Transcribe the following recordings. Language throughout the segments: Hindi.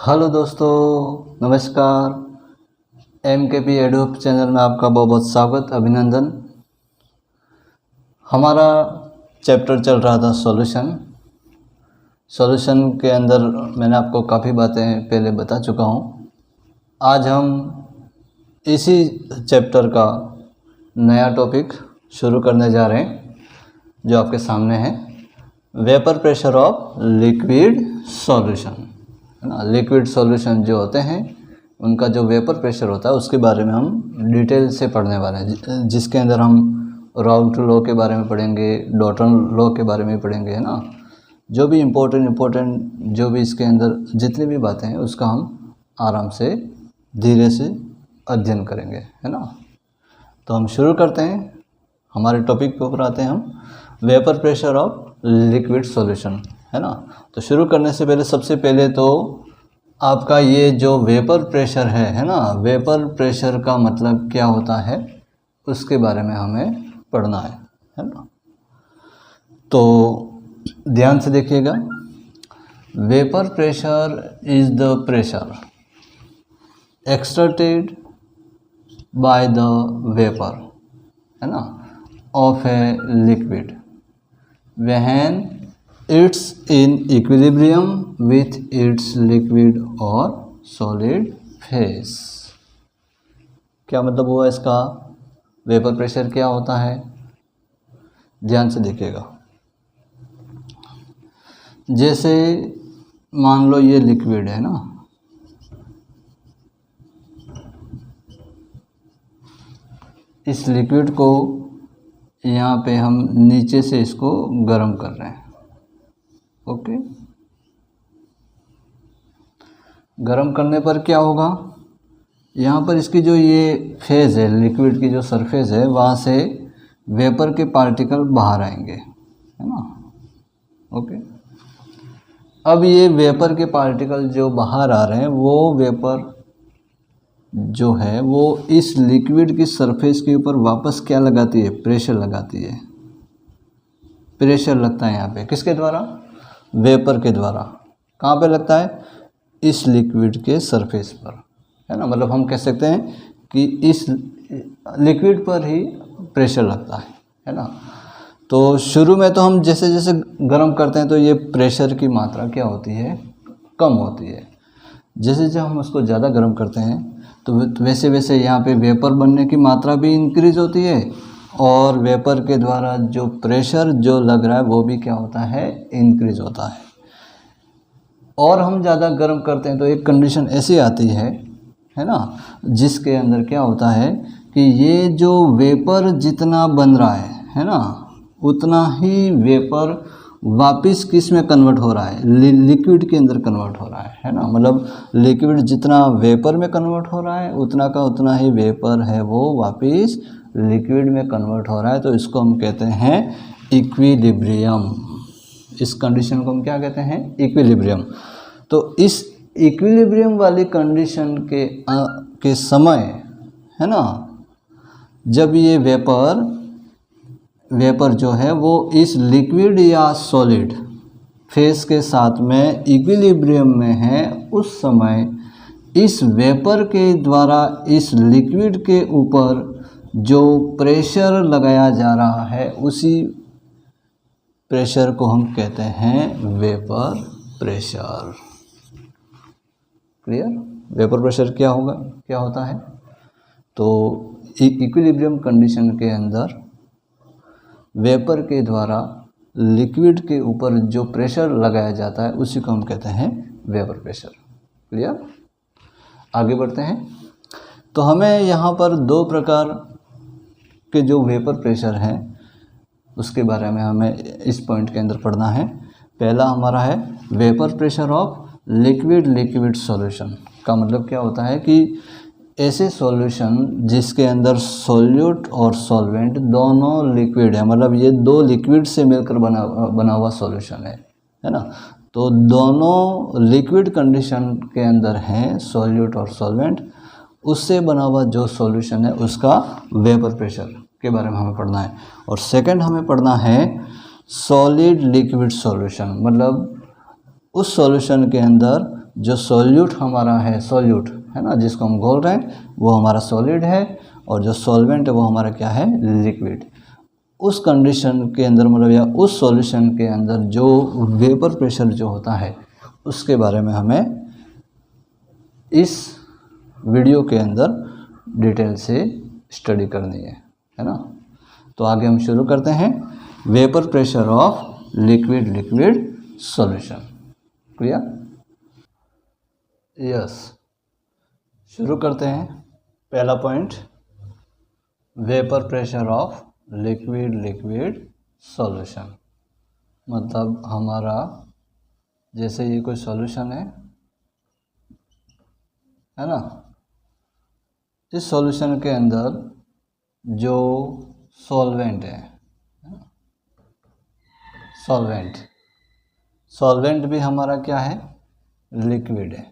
हेलो दोस्तों, नमस्कार। MKP एडोप चैनल में आपका बहुत बहुत स्वागत, अभिनंदन। हमारा चैप्टर चल रहा था सॉल्यूशन के अंदर मैंने आपको काफ़ी बातें पहले बता चुका हूँ। आज हम इसी चैप्टर का नया टॉपिक शुरू करने जा रहे हैं जो आपके सामने है, vapour pressure of liquid solution, है ना। लिक्विड सॉल्यूशन जो होते हैं उनका जो वेपर प्रेशर होता है उसके बारे में हम डिटेल से पढ़ने वाले हैं, जिसके अंदर हम राउल्ट लॉ के बारे में पढ़ेंगे, डॉल्टन लॉ के बारे में पढ़ेंगे, है ना। जो भी इम्पोर्टेंट जो भी इसके अंदर जितनी भी बातें हैं उसका हम आराम से धीरे से अध्ययन करेंगे, है ना। तो हम शुरू करते हैं, हमारे टॉपिक के ऊपर आते हैं हम, vapour pressure of liquid solution, है ना। तो शुरू करने से पहले सबसे पहले तो आपका ये जो वेपर प्रेशर है ना, वेपर प्रेशर का मतलब क्या होता है उसके बारे में हमें पढ़ना है ना। तो ध्यान से देखिएगा, vapour pressure is the pressure exerted by the vapour, है ना, of a liquid when it's in equilibrium with its liquid or solid phase। क्या मतलब हुआ इसका? वेपर प्रेशर क्या होता है, ध्यान से देखिएगा। जैसे मान लो ये लिक्विड है ना, इस लिक्विड को यहाँ पे हम नीचे से इसको गर्म कर रहे हैं, ओके। गर्म करने पर क्या होगा, यहाँ पर इसकी जो ये फेज़ है, लिक्विड की जो सरफेस है, वहाँ से वेपर के पार्टिकल बाहर आएंगे, है ना, ओके। अब ये वेपर के पार्टिकल जो बाहर आ रहे हैं वो वेपर जो है वो इस लिक्विड की सरफेस के ऊपर वापस क्या लगाती है, प्रेशर लगाती है। प्रेशर लगता है यहाँ पे किसके द्वारा, वेपर के द्वारा। कहाँ पे लगता है, इस लिक्विड के सरफेस पर, है ना। मतलब हम कह सकते हैं कि इस लिक्विड पर ही प्रेशर लगता है ना। तो शुरू में तो हम जैसे जैसे गर्म करते हैं तो ये प्रेशर की मात्रा क्या होती है, कम होती है। जैसे जब हम उसको ज़्यादा गर्म करते हैं तो वैसे वैसे यहाँ पे वेपर बनने की मात्रा भी इंक्रीज होती है और वेपर के द्वारा जो प्रेशर जो लग रहा है वो भी क्या होता है, इंक्रीज होता है। और हम ज़्यादा गर्म करते हैं तो एक कंडीशन ऐसी आती है ना, जिसके अंदर क्या होता है कि ये जो वेपर जितना बन रहा है ना, उतना ही वेपर वापस किस में कन्वर्ट हो रहा है, लिक्विड के अंदर कन्वर्ट हो रहा है ना। मतलब लिक्विड जितना वेपर में कन्वर्ट हो रहा है उतना का उतना ही वेपर है वो वापस लिक्विड में कन्वर्ट हो रहा है। तो इसको हम कहते हैं इक्विलिब्रियम। इस कंडीशन को हम क्या कहते हैं, इक्विलिब्रियम। तो इस इक्विलिब्रियम वाली कंडीशन के समय, है ना, जब ये वेपर जो है वो इस लिक्विड या सॉलिड फेस के साथ में इक्विलिब्रियम में है, उस समय इस वेपर के द्वारा इस लिक्विड के ऊपर जो प्रेशर लगाया जा रहा है उसी प्रेशर को हम कहते हैं vapour pressure. Clear? Vapour pressure क्या होता है? तो इक्विलिब्रियम कंडीशन के अंदर वेपर के द्वारा लिक्विड के ऊपर जो प्रेशर लगाया जाता है उसी को हम कहते हैं वेपर प्रेशर। क्लियर? आगे बढ़ते हैं। तो हमें यहाँ पर दो प्रकार के जो वेपर प्रेशर हैं उसके बारे में हमें इस पॉइंट के अंदर पढ़ना है। पहला हमारा है vapour pressure of liquid solution. का मतलब क्या होता है कि ऐसे सॉल्यूशन जिसके अंदर सॉल्यूट और सॉल्वेंट दोनों लिक्विड है, मतलब ये दो लिक्विड से मिलकर बना हुआ सॉल्यूशन है ना। तो दोनों लिक्विड कंडीशन के अंदर हैं सॉल्यूट और सॉल्वेंट, उससे बना हुआ जो सॉल्यूशन है उसका वेपर प्रेशर के बारे में हमें पढ़ना है। और सेकंड हमें पढ़ना है सॉलिड लिक्विड सॉल्यूशन, मतलब उस सॉल्यूशन के अंदर जो सॉल्यूट हमारा है, सॉल्यूट है ना, जिसको हम घोल रहे हैं वो हमारा सॉलिड है, और जो सॉल्वेंट है वो हमारा क्या है, लिक्विड। उस कंडीशन के अंदर मतलब या उस सॉल्यूशन के अंदर जो वेपर प्रेशर जो होता है उसके बारे में हमें इस वीडियो के अंदर डिटेल से स्टडी करनी है ना। तो आगे हम शुरू करते हैं, vapour pressure of liquid liquid solution. Clear? Yes, शुरू करते हैं। पहला point, vapour pressure of liquid liquid solution. मतलब हमारा जैसे ये कोई सॉल्यूशन है ना, इस सॉल्यूशन के अंदर जो सॉल्वेंट है, सॉल्वेंट भी हमारा क्या है, लिक्विड है,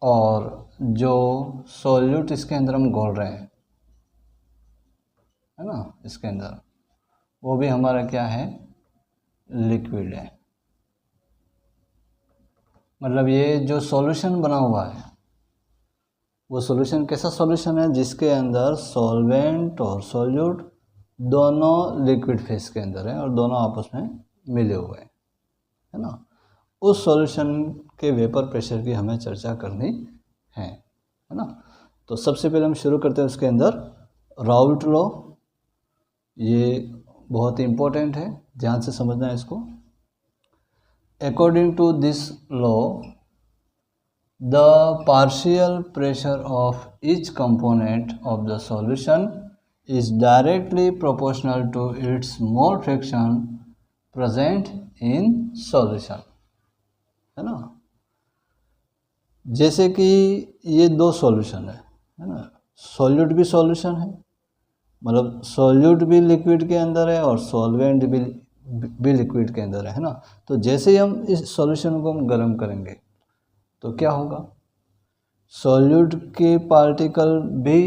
और जो सॉल्यूट इसके अंदर हम घोल रहे हैं है ना, इसके अंदर वो भी हमारा क्या है, लिक्विड है। मतलब ये जो सॉल्यूशन बना हुआ है वो सॉल्यूशन कैसा सॉल्यूशन है, जिसके अंदर सॉल्वेंट और सॉल्यूट दोनों लिक्विड फेस के अंदर है और दोनों आपस में मिले हुए हैं, है ना। उस सॉल्यूशन के वेपर प्रेशर की हमें चर्चा करनी है ना। तो सबसे पहले हम शुरू करते हैं उसके अंदर राउल्ट लॉ। ये बहुत ही इम्पोर्टेंट है, ध्यान से समझना है इसको। According to this law, the partial pressure of each component of the solution is directly proportional to its mole fraction present in solution, है ना। जैसे कि ये दो सॉल्यूशन है ना, सॉल्यूट भी सॉल्यूशन है, मतलब सॉल्यूट भी लिक्विड के अंदर है और सॉल्वेंट भी लिक्विड के अंदर है ना। तो जैसे ही हम इस सॉल्यूशन को हम गर्म करेंगे तो क्या होगा, सॉल्यूट के पार्टिकल भी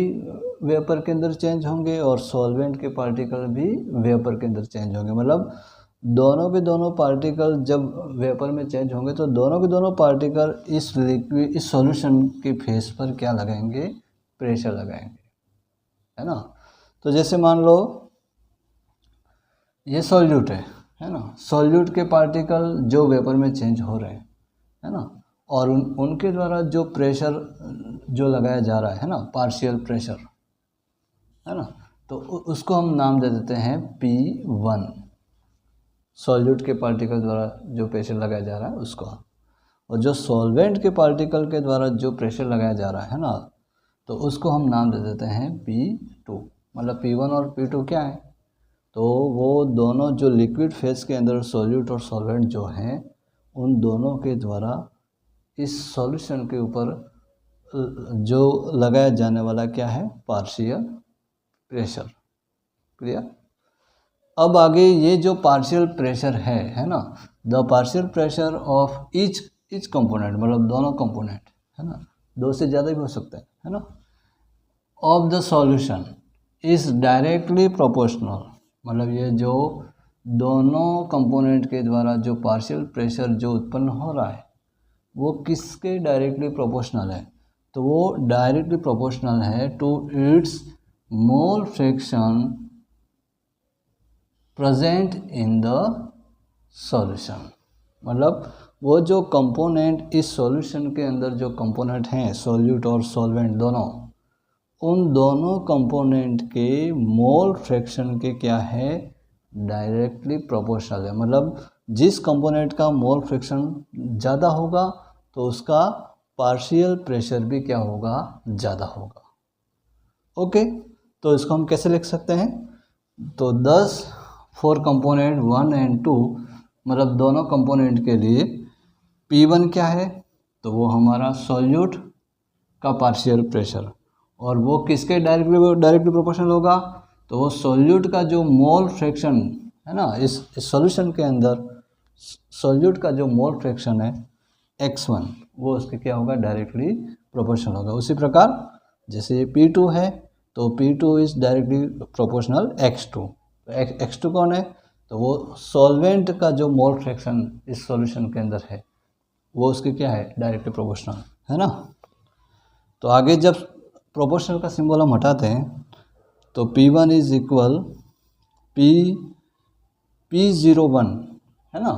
वेपर के अंदर चेंज होंगे और सॉल्वेंट के पार्टिकल भी वेपर के अंदर चेंज होंगे। मतलब दोनों के दोनों पार्टिकल जब वेपर में चेंज होंगे तो दोनों के दोनों पार्टिकल इस लिक्विड इस सॉल्यूशन के फेस पर क्या लगाएंगे, प्रेशर लगाएंगे, है ना। तो जैसे मान लो ये सॉल्यूट है ना, सॉल्यूट के पार्टिकल जो वेपर में चेंज हो रहे हैं है ना, और उनके द्वारा जो प्रेशर जो लगाया जा रहा है ना, पार्शियल प्रेशर है ना, तो उसको हम नाम दे देते हैं P1। सॉल्यूट के पार्टिकल द्वारा जो प्रेशर लगाया जा रहा है उसको, और जो सॉल्वेंट के पार्टिकल के द्वारा जो प्रेशर लगाया जा रहा है ना, तो उसको हम नाम दे देते हैं P2। मतलब P1 और P2 क्या है, तो वो दोनों जो लिक्विड फेस के अंदर सॉल्यूट और सॉल्वेंट जो हैं उन दोनों के द्वारा इस सॉल्यूशन के ऊपर जो लगाया जाने वाला क्या है, पार्शियल प्रेशर। क्लियर? अब आगे ये जो पार्शियल प्रेशर है ना, the partial pressure of each component, मतलब दोनों कंपोनेंट है ना, दो से ज़्यादा भी हो सकता है ना, of the solution is directly proportional. मतलब ये जो दोनों कंपोनेंट के द्वारा जो पार्शियल प्रेशर जो उत्पन्न हो रहा है वो किसके डायरेक्टली प्रोपोर्शनल है, तो वो डायरेक्टली प्रोपोर्शनल है to its mole fraction present in the solution. मतलब वो जो कंपोनेंट इस सॉल्यूशन के अंदर जो कंपोनेंट हैं, सॉल्यूट और सॉल्वेंट दोनों, उन दोनों कंपोनेंट के मोल फ्रैक्शन के क्या है, डायरेक्टली प्रोपोर्शनल है। मतलब जिस कंपोनेंट का मोल फ्रैक्शन ज़्यादा होगा तो उसका पार्शियल प्रेशर भी क्या होगा, ज़्यादा होगा। ओके, तो इसको हम कैसे लिख सकते हैं, तो 10 फॉर कंपोनेंट 1 और 2, मतलब दोनों कंपोनेंट के लिए P1 क्या है, तो वो हमारा सॉल्यूट का पार्शियल प्रेशर, और वो किसके डायरेक्टली प्रोपोर्शनल होगा, तो वो सॉल्यूट का जो मोल फ्रैक्शन है ना, इस सॉल्यूशन के अंदर सॉल्यूट का जो मोल फ्रैक्शन है x1, वो उसके क्या होगा, डायरेक्टली प्रोपोर्शनल होगा। उसी प्रकार जैसे ये P2 है तो P2 is directly proportional x2। x2 कौन है, तो वो सॉल्वेंट का जो मोल फ्रैक्शन इस सॉल्यूशन के अंदर है वो उसके क्या है, डायरेक्टली प्रोपोर्शनल है ना। तो आगे जब प्रोपोर्शनल का सिंबल हम हटाते हैं तो P1 इज इक्वल P01 है ना।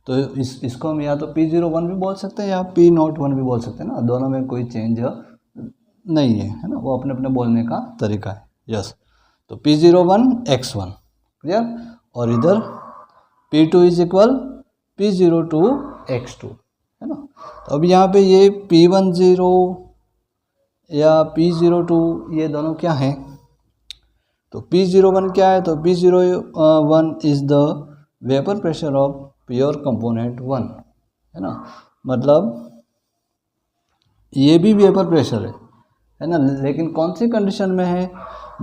तो इसको हम या तो P01 भी बोल सकते हैं या P01 भी बोल सकते हैं ना, दोनों में कोई चेंज नहीं है ना, वो अपने अपने बोलने का तरीका है। यस, तो P01 x1 क्लियर, और इधर P2 is equal P02 x2 है ना। तो अब यहाँ पे ये P10 या P02 ये दोनों क्या हैं, तो P01 क्या है, तो P01 is the vapour pressure of pure component 1 है ना। मतलब ये भी वेपर प्रेशर है ना, लेकिन कौन सी कंडीशन में है,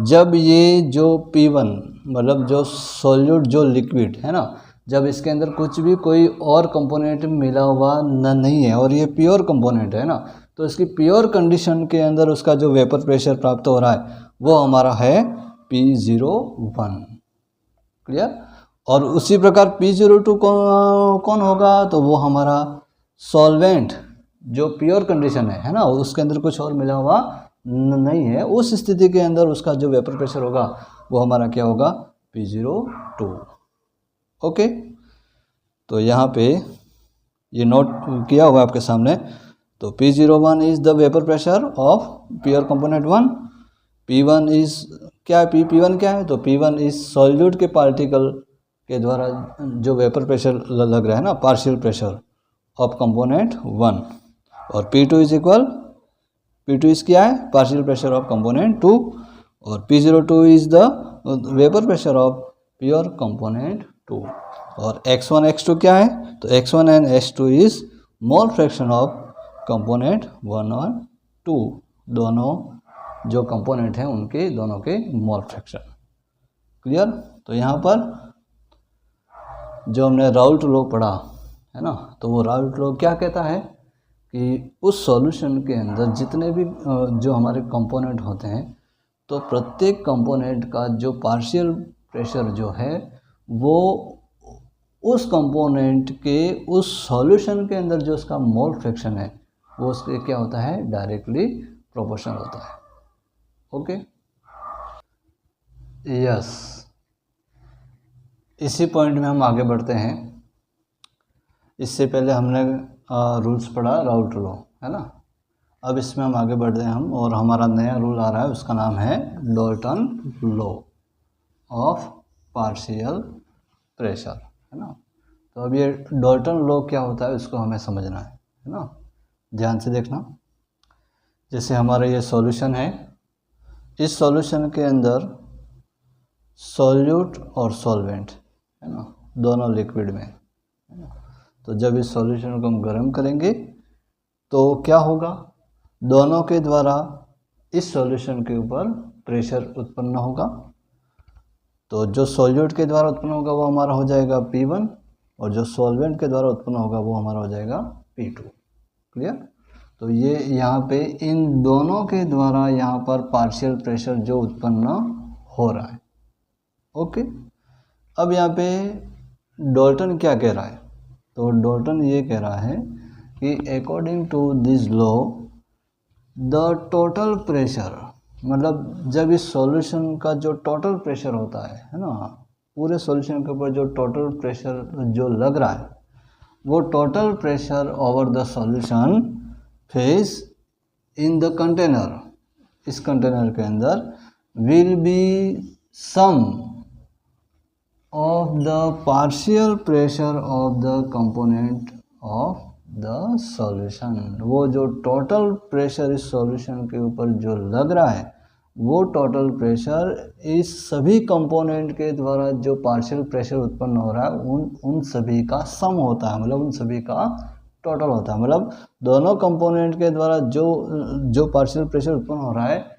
जब ये जो P1 मतलब जो सॉल्यूट जो लिक्विड है ना, जब इसके अंदर कुछ भी कोई और कंपोनेंट मिला हुआ नहीं है और ये प्योर कंपोनेंट है ना, तो इसकी प्योर कंडीशन के अंदर उसका जो वेपर प्रेशर प्राप्त हो रहा है वो हमारा है P01 क्लियर। और उसी प्रकार P02 कौन होगा, तो वो हमारा सॉल्वेंट जो प्योर कंडीशन है ना, उसके अंदर कुछ और मिला हुआ नहीं है, उस स्थिति के अंदर उसका जो वेपर प्रेशर होगा वो हमारा क्या होगा, P02 ओके। तो यहाँ पे ये नोट किया हुआ है आपके सामने। तो P01 is the vapour pressure of pure component 1, P1 is क्या है, P1 क्या है, तो P1 इज सॉल्यूट के पार्टिकल के द्वारा जो वेपर प्रेशर लग रहा है ना, पार्शियल प्रेशर ऑफ कंपोनेंट 1, और P2 is equal, P2 is क्या है, पार्शियल प्रेशर ऑफ कंपोनेंट 2, और P02 is the vapour pressure of pure component 2, और x1 x2 क्या है, तो x1 and x2 is mole fraction of component 1 और 2, दोनों जो कंपोनेंट हैं उनके दोनों के मोल फ्रैक्शन क्लियर। तो यहाँ पर जो हमने राउल्ट लॉ पढ़ा है ना, तो वो राउल्ट लॉ क्या कहता है कि उस सॉल्यूशन के अंदर जितने भी जो हमारे कंपोनेंट होते हैं, तो प्रत्येक कंपोनेंट का जो पार्शियल प्रेशर जो है वो उस कंपोनेंट के उस सॉल्यूशन के अंदर जो उसका मोल फ्रैक्शन है वो उसके क्या होता है, डायरेक्टली प्रोपोर्शनल होता है ओके। यस, इसी पॉइंट में हम आगे बढ़ते हैं। इससे पहले हमने रूल्स पढ़ा राउल्ट लॉ है ना, अब इसमें हम आगे बढ़ते हैं हम, और हमारा नया रूल आ रहा है, उसका नाम है Dalton law of partial pressure है ना। तो अब ये डाल्टन लॉ क्या होता है उसको हमें समझना है ना, ध्यान से देखना। जैसे हमारा ये सॉल्यूशन है, इस सॉल्यूशन के अंदर सॉल्यूट और सॉल्वेंट है ना, दोनों लिक्विड में है ना। तो जब इस सॉल्यूशन को हम गर्म करेंगे तो क्या होगा, दोनों के द्वारा इस सॉल्यूशन के ऊपर प्रेशर उत्पन्न होगा। तो जो सॉल्यूट के द्वारा उत्पन्न होगा वो हमारा हो जाएगा P1, और जो सॉल्वेंट के द्वारा उत्पन्न होगा वो हमारा हो जाएगा P2 क्लियर। तो ये यहाँ पे इन दोनों के द्वारा यहाँ पर पार्शियल प्रेशर जो उत्पन्न हो रहा है ओके। अब यहाँ पे डाल्टन क्या कह रहा है, तो डाल्टन ये कह रहा है कि according to this law the total pressure, मतलब जब इस सॉल्यूशन का जो टोटल प्रेशर होता है ना, पूरे सॉल्यूशन के ऊपर जो टोटल प्रेशर जो लग रहा है वो total pressure over the solution phase in the container, इस कंटेनर के अंदर will be sum of the partial pressure of the component of the solution। वो जो टोटल प्रेशर इस सॉल्यूशन के ऊपर जो लग रहा है वो टोटल प्रेशर इस सभी कंपोनेंट के द्वारा जो पार्शियल प्रेशर उत्पन्न हो रहा है उन सभी का सम होता है, मतलब उन सभी का टोटल होता है। मतलब दोनों कंपोनेंट के द्वारा जो पार्शियल प्रेशर उत्पन्न हो रहा है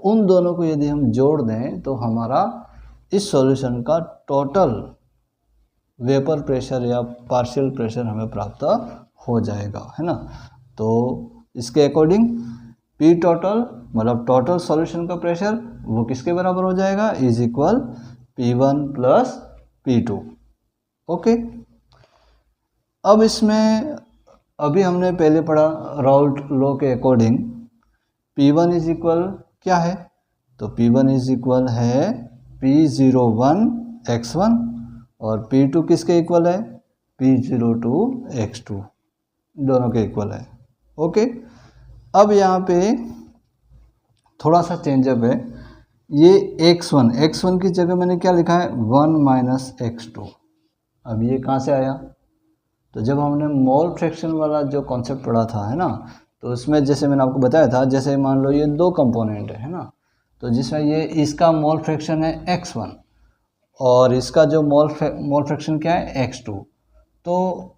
उन दोनों को यदि हम जोड़ दें तो हमारा इस सॉल्यूशन का टोटल वेपर प्रेशर या पार्शियल प्रेशर हमें प्राप्त हो जाएगा है ना। तो इसके अकॉर्डिंग P टोटल मतलब टोटल सॉल्यूशन का प्रेशर वो किसके बराबर हो जाएगा, is equal P1 plus P2। Okay, अब इसमें अभी हमने पहले पढ़ा राउल्ट लॉ के अकॉर्डिंग P1 इज इक्वल क्या है, तो P1 इज इक्वल है P01 x1 और P2 किसके इक्वल है, P02 x2, दोनों के इक्वल है। ओके, अब यहाँ पे थोड़ा सा चेंजअप है, ये x1 की जगह मैंने क्या लिखा है 1 माइनस x2। अब ये कहाँ से आया, तो जब हमने मोल फ्रैक्शन वाला जो कॉन्सेप्ट पढ़ा था है ना, तो उसमें जैसे मैंने आपको बताया था, जैसे मान लो ये दो कंपोनेंट है ना, तो जिसमें ये इसका मोल फ्रैक्शन है x1 और इसका जो मोल फ्रैक्शन क्या है x2, तो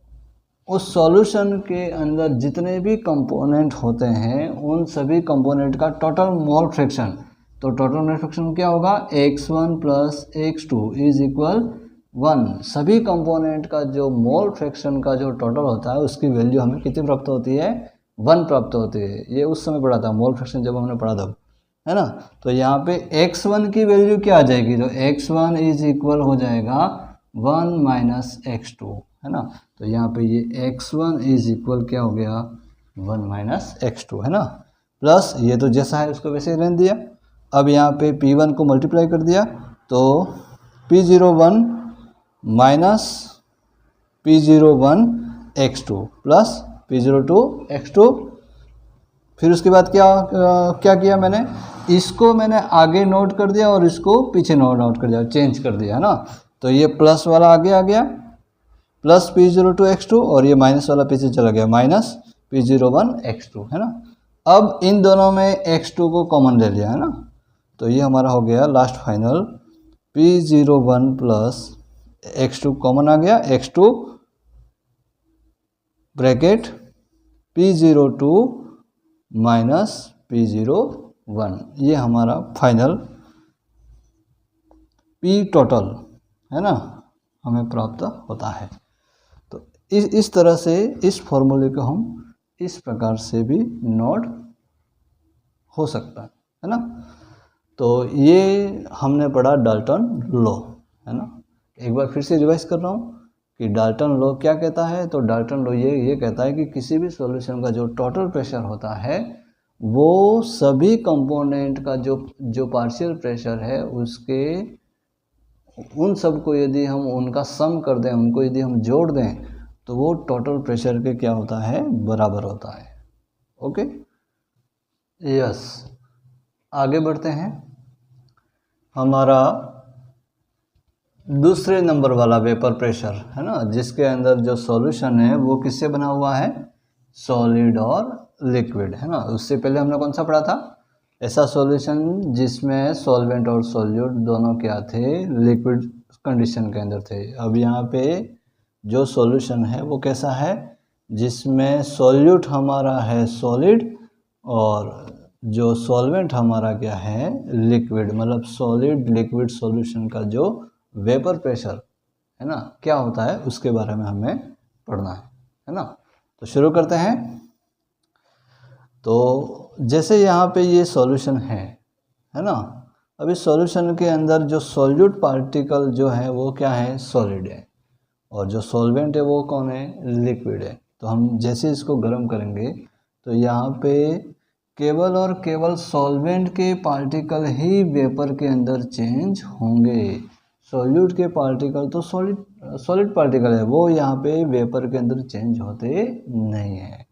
उस सॉल्यूशन के अंदर जितने भी कंपोनेंट होते हैं उन सभी कंपोनेंट का टोटल मोल फ्रैक्शन, तो टोटल मोल फ्रैक्शन क्या होगा x1 plus x2 is equal 1। सभी कंपोनेंट का जो मोल फ्रैक्शन का जो टोटल होता है उसकी वैल्यू हमें कितनी प्राप्त होती है, 1 प्राप्त होती है। ये उस समय पढ़ा था मोल फ्रैक्शन जब हमने पढ़ा था, है ना। तो यहाँ पे x1 की वैल्यू क्या आ जाएगी, तो x1 इज इक्वल हो जाएगा 1 माइनस x2, है ना। तो यहाँ पे ये x1 इज इक्वल क्या हो गया 1 माइनस x2, है ना, प्लस ये तो जैसा है उसको वैसे ही रहने दिया। अब यहाँ पे P1 को मल्टीप्लाई कर दिया तो P01 minus P01 x2 plus P02 x2। फिर उसके बाद क्या किया मैंने, इसको मैंने आगे नोट कर दिया और इसको पीछे नोट कर दिया, चेंज कर दिया, है ना। तो ये प्लस वाला आगे आ गया प्लस P02 x2 और ये माइनस वाला पीछे चला गया माइनस P01 x2, है ना। अब इन दोनों में x2 को कॉमन ले लिया, है ना, तो ये हमारा हो गया last final P01 plus x2 common आ गया, x2 bracket P02 minus P01, ये हमारा फाइनल P टोटल, है ना, हमें प्राप्त होता है। तो इस तरह से इस फॉर्मूले को हम इस प्रकार से भी नोट हो सकता है ना। तो ये हमने पढ़ा डाल्टन लॉ, है ना। एक बार फिर से रिवाइज कर रहा हूँ कि डाल्टन लॉ क्या कहता है, तो डाल्टन लॉ ये कहता है कि किसी भी सॉल्यूशन का जो टोटल प्रेशर होता है वो सभी कंपोनेंट का जो पार्शियल प्रेशर है उसके उन सब को यदि हम उनका सम कर दें, उनको यदि हम जोड़ दें तो वो टोटल प्रेशर के क्या होता है, बराबर होता है। ओके, यस, आगे बढ़ते हैं। हमारा दूसरे नंबर वाला वेपर प्रेशर, है ना, जिसके अंदर जो सॉल्यूशन है वो किससे बना हुआ है, सॉलिड और लिक्विड, है ना। उससे पहले हमने कौन सा पढ़ा था, ऐसा सॉल्यूशन जिसमें सॉल्वेंट और सॉल्यूट दोनों क्या थे, लिक्विड कंडीशन के अंदर थे। अब यहाँ पे जो सॉल्यूशन है वो कैसा है, जिसमें सॉल्यूट हमारा है सॉलिड और जो सॉल्वेंट हमारा क्या है, लिक्विड, मतलब सॉलिड लिक्विड सॉल्यूशन का जो वेपर प्रेशर है ना क्या होता है उसके बारे में हमें पढ़ना है ना। तो शुरू करते हैं। तो जैसे यहाँ पे ये सॉल्यूशन है ना, अब इस सॉल्यूशन के अंदर जो सॉल्यूट पार्टिकल जो है वो क्या है, सॉलिड है, और जो सॉल्वेंट है वो कौन है, लिक्विड है। तो हम जैसे इसको गर्म करेंगे तो यहाँ पे केवल और केवल सॉल्वेंट के पार्टिकल ही वेपर के अंदर चेंज होंगे। सॉल्यूट के पार्टिकल तो सॉलिड पार्टिकल है, वो यहाँ पे वेपर के अंदर चेंज होते नहीं है।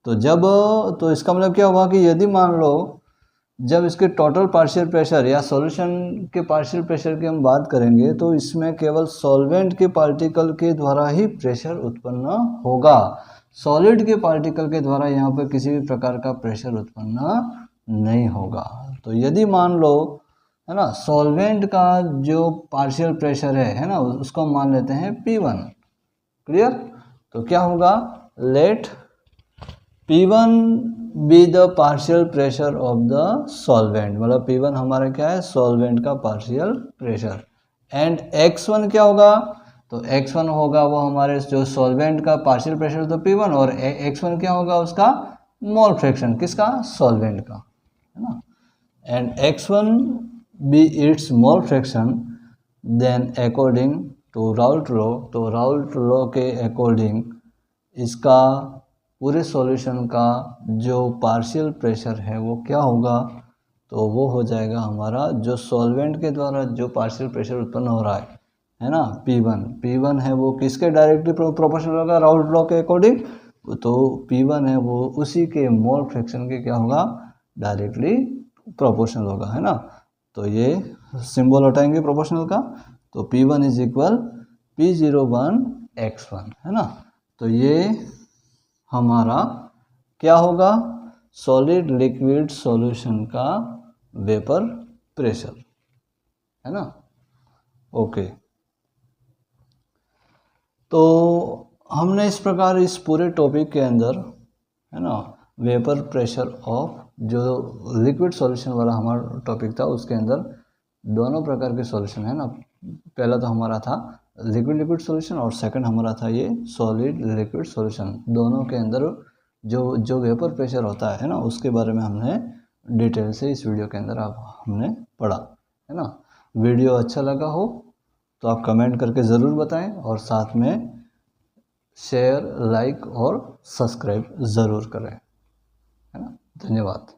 तो इसका मतलब क्या हुआ कि यदि मान लो जब इसके टोटल पार्शियल प्रेशर या सॉल्यूशन के पार्शियल प्रेशर की हम बात करेंगे तो इसमें केवल सॉल्वेंट के पार्टिकल के द्वारा ही प्रेशर उत्पन्न होगा, सॉलिड के पार्टिकल के द्वारा यहाँ पर किसी भी प्रकार का प्रेशर उत्पन्न नहीं होगा। तो यदि मान लो, है ना, सॉल्वेंट का जो पार्शियल प्रेशर है ना, उसको हम मान लेते हैं P1, क्लियर। तो क्या होगा, let P1 be the partial pressure of the solvent, मतलब P1 हमारा क्या है, सॉल्वेंट का पार्शियल प्रेशर, एंड x1 क्या होगा, तो x1 होगा वो हमारे जो सॉल्वेंट का पार्शियल प्रेशर तो P1 और x1 क्या होगा, उसका मोल फ्रैक्शन, किसका, सॉल्वेंट का, है ना। And x1 be its mole fraction, then according तो राउल्ट लॉ के अकॉर्डिंग इसका पूरे सॉल्यूशन का जो पार्शियल प्रेशर है वो क्या होगा, तो वो हो जाएगा हमारा जो सॉल्वेंट के द्वारा जो पार्शियल प्रेशर उत्पन्न हो रहा है ना, P1 है वो किसके डायरेक्टली प्रोपोर्शनल होगा राउल्ट लॉ के अकॉर्डिंग, तो P1 है वो उसी के मोल फ्रैक्शन के क्या होगा, डायरेक्टली प्रोपोर्शनल होगा, है ना। तो ये सिंबल हटाएंगे प्रोपोर्शनल का, तो P1 इज इक्वल P01x1, है ना। तो ये हमारा क्या होगा, सॉलिड लिक्विड सॉल्यूशन का वेपर प्रेशर, है ना। ओके, तो हमने इस प्रकार इस पूरे टॉपिक के अंदर, है ना, वेपर प्रेशर ऑफ जो लिक्विड सॉल्यूशन वाला हमारा टॉपिक था उसके अंदर दोनों प्रकार के सॉल्यूशन, है ना। पहला तो हमारा था लिक्विड सॉल्यूशन और सेकंड हमारा था ये सॉलिड लिक्विड सॉल्यूशन। दोनों के अंदर जो वेपर प्रेशर होता है ना, उसके बारे में हमने डिटेल से इस वीडियो के अंदर हमने पढ़ा, है ना। वीडियो अच्छा लगा हो तो आप कमेंट करके ज़रूर बताएं और साथ में शेयर, लाइक और सब्सक्राइब ज़रूर करें, है ना। धन्यवाद।